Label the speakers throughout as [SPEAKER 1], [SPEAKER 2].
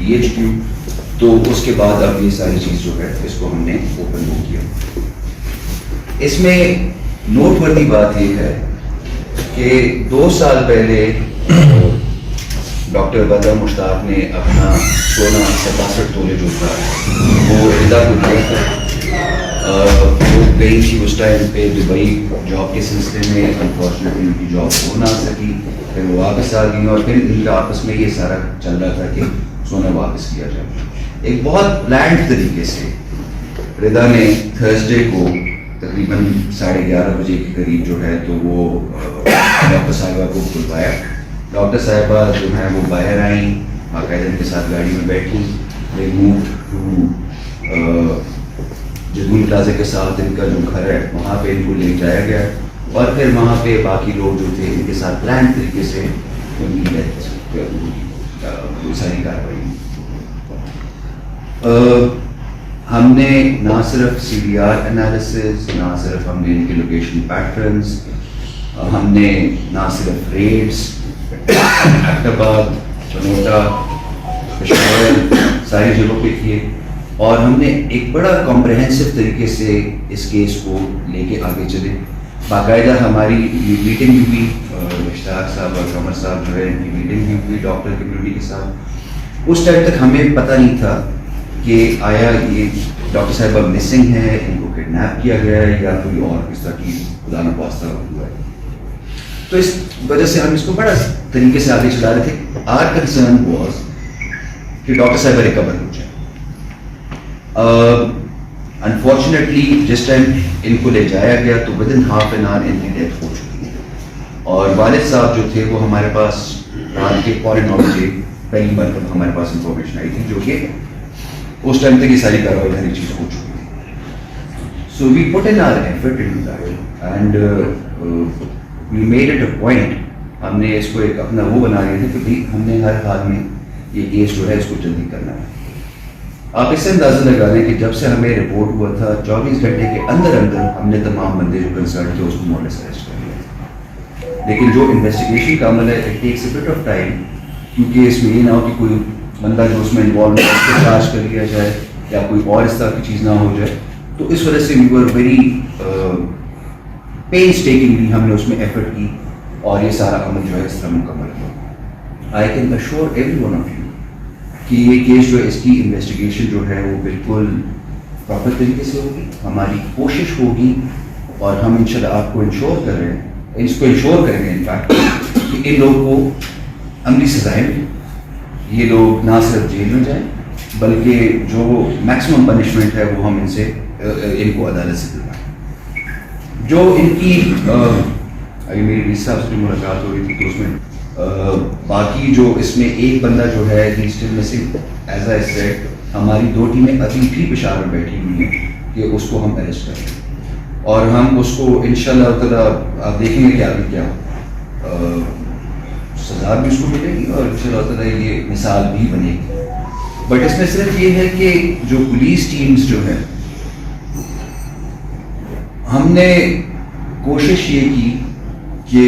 [SPEAKER 1] DHQ. تو اس کے بعد اب یہ ساری چیز جو ہے اس کو ہم نے اوپن ہو کیا. اس میں نوٹ وردی بات یہ ہے کہ 2 سال پہلے ڈاکٹر بدر مشتاق نے اپنا سونا 67 تولے جو تھا وہ رضا کو دیا تھا. وہ گئی تھی اس ٹائم پہ دبئی جاب کے سلسلے میں, انفارچونیٹلی ان کی جاب ہو نہ سکی, پھر وہ واپس آ گئی اور پھر ان کا آپس میں یہ سارا چل رہا تھا کہ سونا واپس کیا جائے. ایک بہت پلانڈ طریقے سے رضا نے تھرسڈے کو تقریباً 11:30 بجے کے قریب جو ہے تو وہ ڈاکٹر صاحبہ کو بلوایا. ڈاکٹر صاحبہ جو ہیں وہ باہر آئیں, باقاعدہ ان کے ساتھ گاڑی میں بیٹھی. دے موو ٹو جدول پلازا کے ساتھ ان کا جو گھر ہے وہاں پہ ان کو لے جایا گیا اور پھر وہاں پہ باقی لوگ جو تھے ان کے ساتھ پلان طریقے سے ان کی ساری کاروائی. ہم نے نہ صرف CDR انالیسز, نہ صرف ہم نے ان کے لوکیشن پیٹرنز, ہم نے نہ صرف ریڈس احمدآباد, چنوٹا, پشاور ساری جگہوں پہ کیے, اور ہم نے ایک بڑا کمپریہنسو طریقے سے اس کیس کو لے کے آگے چلے. باقاعدہ ہماری میٹنگ بھی ہوئی, مشتاق صاحب اور قمر صاحب جو ہے ان کی میٹنگ بھی ہوئی ڈاکٹر کمیونٹی کے ساتھ. اس ٹائم تک ہمیں پتہ نہیں تھا کہ آیا یہ ڈاکٹر صاحبہ مسنگ ہے, ان کو کڈنیپ کیا گیا ہے یا کوئی اور اس طرح کی خدا نخواستہ ہوا ہے. تو اس وجہ سے ہم اس کو بڑا طریقے سے آگے چلا رہے تھے. آر کنسرن واز کہ ڈاکٹر صاحبہ ریکور ہو جائے. انفارچونیٹلی جس ٹائم ان کو لے جایا گیا تو with in half an hour ان کی ڈیتھ ہو چکی ہے, اور والد صاحب جو تھے وہ ہمارے پاس رات کے 9:15 بجے پہلی مرتبہ ہمارے پاس انفارمیشن آئی تھی, جو کہ اس ٹائم تک یہ ساری کاروائی ہر چیز ہو چکی تھی. So we put in our effort in that and we made it a point. ہم نے اس کو ایک اپنا وہ بنا لیا تھا کہ بھائی ہم نے ہر حال میں یہ کیس جو ہے اس کو جلدی کرنا ہے. آپ اس سے اندازہ لگا لیں کہ جب سے ہمیں رپورٹ ہوا تھا 24 گھنٹے کے اندر ہم نے تمام بندے جو کنسرن تھے اس کو مورلیس اریسٹ کر لیا. لیکن جو انویسٹیگیشن کا عمل ہے it takes a but of time, کیونکہ اس میں یہ نہ ہو کہ کوئی بندہ جو اس میں انوالو ہے اس کو چارج کر لیا جائے یا کوئی اور اس طرح کی چیز نہ ہو جائے. تو اس وجہ سے وی ور ویری پینس ٹیکنگلی ہم نے اس میں ایفرٹ کی اور یہ سارا عمل جو ہے اس طرح مکمل ہوا. I can assure every one of you کہ یہ کیس جو اس کی انویسٹیگیشن جو ہے وہ بالکل پراپر طریقے سے ہوگی. ہماری کوشش ہوگی اور ہم انشاءاللہ آپ کو انشور کر رہے ہیں, اس کو انشور کریں گے انفیکٹ کہ ان لوگوں کو عملی سزائیں ملیں. یہ لوگ نہ صرف جیل میں جائیں بلکہ جو میکسیمم پنشمنٹ ہے وہ ہم ان کو عدالت سے دلوائیں. جو ان کی ابھی میری ریس صاحب سے ملاقات ہو رہی تھی تو اس میں باقی جو اس میں ایک بندہ جو ہے he still missing as I said, ہماری 2 ٹیمیں ابھی بھی پشاور میں بیٹھی ہوئی ہیں کہ اس کو ہم اریسٹ کریں اور ہم اس کو انشاءاللہ تعالیٰ آپ دیکھیں گے کہ آگے کیا سزا بھی اس کو ملے گی اور انشاءاللہ تعالیٰ یہ مثال بھی بنے گی. بٹ اس میں صرف یہ ہے کہ جو پولیس ٹیمز جو ہے ہم نے کوشش یہ کی کہ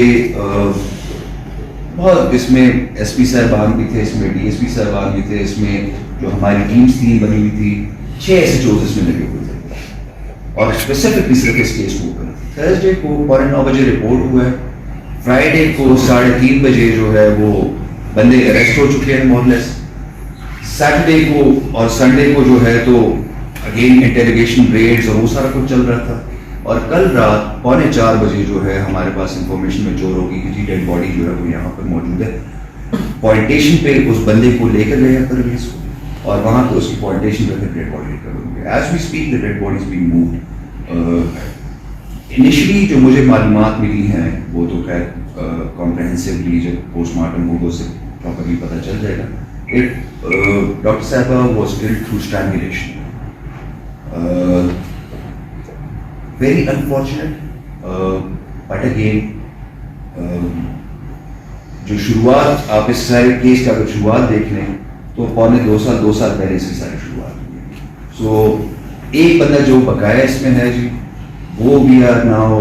[SPEAKER 1] بہت اس میں ایس پی صاحبان بھی تھے, اس میں ڈی ایس پی صاحبان بھی تھے, اس میں جو ہماری ٹیمز تھی بنی ہوئی تھی 6 SHOs اس میں لگے ہوئے تھے اور اسپیسیفکلی صرف اس کیس کو اوپن. تھرسڈے کو 9:15 بجے رپورٹ ہوا ہے, فرائیڈے کو 3:30 بجے جو ہے وہ بندے اریسٹ ہو چکے ہیں مورلیس. سیٹرڈے کو اور سنڈے کو جو ہے تو اگین انٹیروگیشن ریڈز اور وہ سارا کچھ چل رہا تھا. اور کل رات 3:45 بجے جو ہے ہمارے پاس انفارمیشن میں چور ہوگی کہ ڈیڈ باڈی جو ہے وہ یہاں پر موجود ہے. پوائنٹیشن پہ اس بندے کو لے کر گیا پرویز کو اور وہاں پہ اس کی پوائنٹیشن پہ ڈیڈ باڈی لے کر گیا. As we speak the dead body is being moved. Initially جو مجھے معلومات ملی ہیں وہ تو خیر کمپریہنسولی جب پوسٹ مارٹم ہوگا اسے پراپرلی پتہ چل جائے گا. ڈاکٹر صاحبہ was killed through strangulation. Very unfortunate, but again, جو شروعات آپ اس سارے کیس کا اگر شروعات دیکھ لیں تو 2 سال پہلے اس کی ساری شروعات ہوئی ہے. سو ایک بندہ جو بقایا اس میں ہے جی وہ بھی آر ناؤ,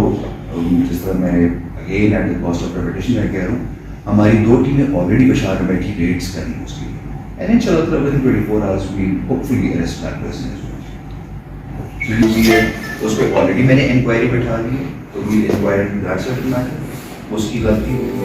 [SPEAKER 1] جس طرح میں again at the cost of repetition میں کہہ رہا ہوں, ہماری 2 ٹیمیں آلریڈی بشار میں بیٹھی ریڈس کر رہی ہیں اس کے لیے. and inshallah within 24 hours we hopefully arrest that person as well. So you see it, اس پہ already میں نے انکوائری بٹھا لی ہے, تو we inquired into that certain matter, اس کی غلطی ہوئی.